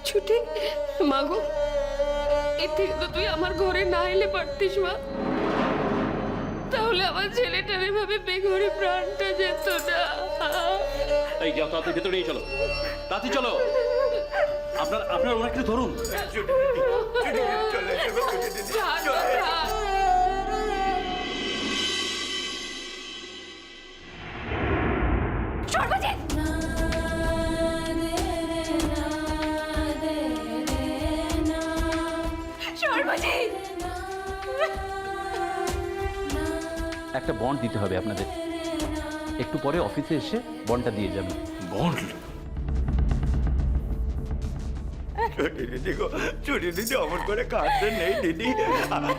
ছুটে। মাগো, এর থেকে তো তুই আমার ঘরে না এলে পারতিস মা, তাহলে আমার ছেলেটার এভাবে বেঘরে প্রাণটা যেত না। এই যাও, তাড়াতাড়ি ভেতরে নিয়ে চলো, তাড়াতাড়ি চলো। আপনার ওনাকে ধরুন। একটা বন্ড দিতে হবে আপনাদের, একটু পরে অফিসে এসে বন্ডটা দিয়ে যাবেন। বন্ড? দেখো ছুটি দিদি অমন করে কাঁদতে নেই দিদি।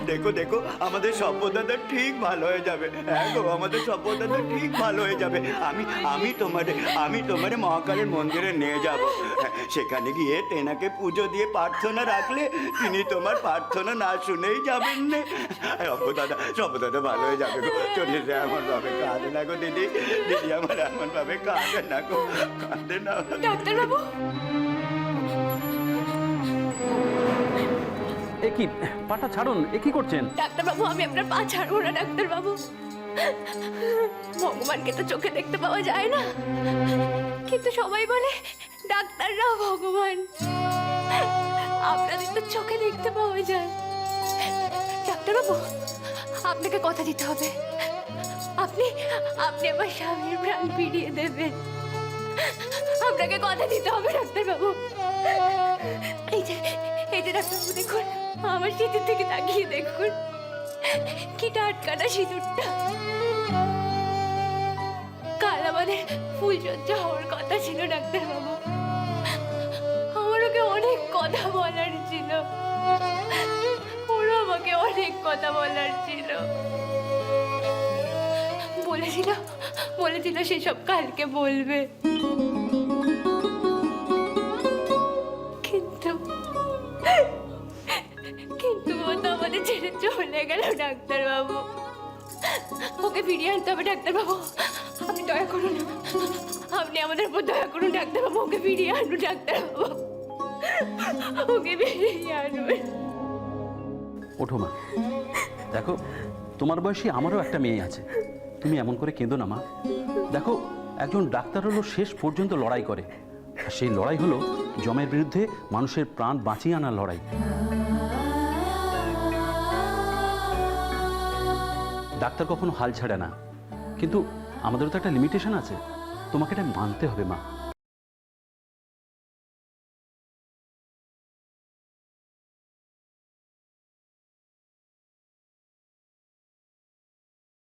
দেখো দেখো আমাদের সভ্যতাটা ঠিক ভালো হয়ে যাবে। হ্যাঁ গো, আমাদের সভ্যতাটা ঠিক ভালো হয়ে যাবে। আমি তোমারে মহাকালের মন্দিরে নিয়ে যাব। সেখানে গিয়ে তেনাকে পুজো দিয়ে প্রার্থনা রাখলে তিনি তোমার প্রার্থনা না শুনেই যাবেন না। সভ্যতাটা ভালো হয়ে যাবে গো। চলে যায় এমন ভাবে কাঁদে না গো দিদি। দিদি আমার এমন ভাবে কাঁদে না গো, কাঁদে না। ডাক্তারবাবু, এ কি, পাটা ছাড়ুন, এ কি করছেন? ডাক্তারবাবু, আমি আপনার পা ছাড়বো না ডাক্তারবাবু। ভগবানকে তো চোখে দেখতে পাওয়া যায় না, কিন্তু সবাই বলে ডাক্তাররাও ভগবান। আপনাদের তো চোখে দেখতে পাওয়া যায়। ডাক্তারবাবু, আপনাকে কথা দিতে হবে। আপনি আমার স্বামীর প্রাণ ফিরিয়ে দেবেন। আপনাকে কথা দিতে হবে ডাক্তারবাবু। এই যে ডাক্তারবাবু, দেখুন আমার সিঁদুর থেকে তাকিয়ে দেখুন, কি টাটকানা সিঁদুরটা। কাল আমাদের ফুলসজ্জা হওয়ার কথা ছিল ডাক্তারবাবু। আমার ওকে অনেক কথা বলার ছিল, ওরা আমাকে অনেক কথা বলার ছিল। বলেছিল সেসব কালকে বলবে, কিন্তু ও তো আমাদের ছেড়ে চলে গেল ডাক্তারবাবু। ওকে ফিরিয়ে আনতে হবে ডাক্তারবাবু। আপনি দয়া করুন, আপনি আমাদের উপর দয়া করুন ডাক্তারবাবু। ওকে ফিরিয়ে আনুন ডাক্তারবাবু, ওকে ফিরিয়ে আনুন। ওঠো মা, দেখো তোমার বয়সী আমারও একটা মেয়ে আছে, তুমি এমন করে কেঁদো না মা। দেখো, একজন ডাক্তার হলো শেষ পর্যন্ত লড়াই করে, আর সেই লড়াই হলো যমের বিরুদ্ধে মানুষের প্রাণ বাঁচিয়ে আনার লড়াই। ডাক্তার কখনো হাল ছাড়ে না, কিন্তু আমাদেরও তো একটা লিমিটেশন আছে, তোমাকে এটা মানতে হবে মা।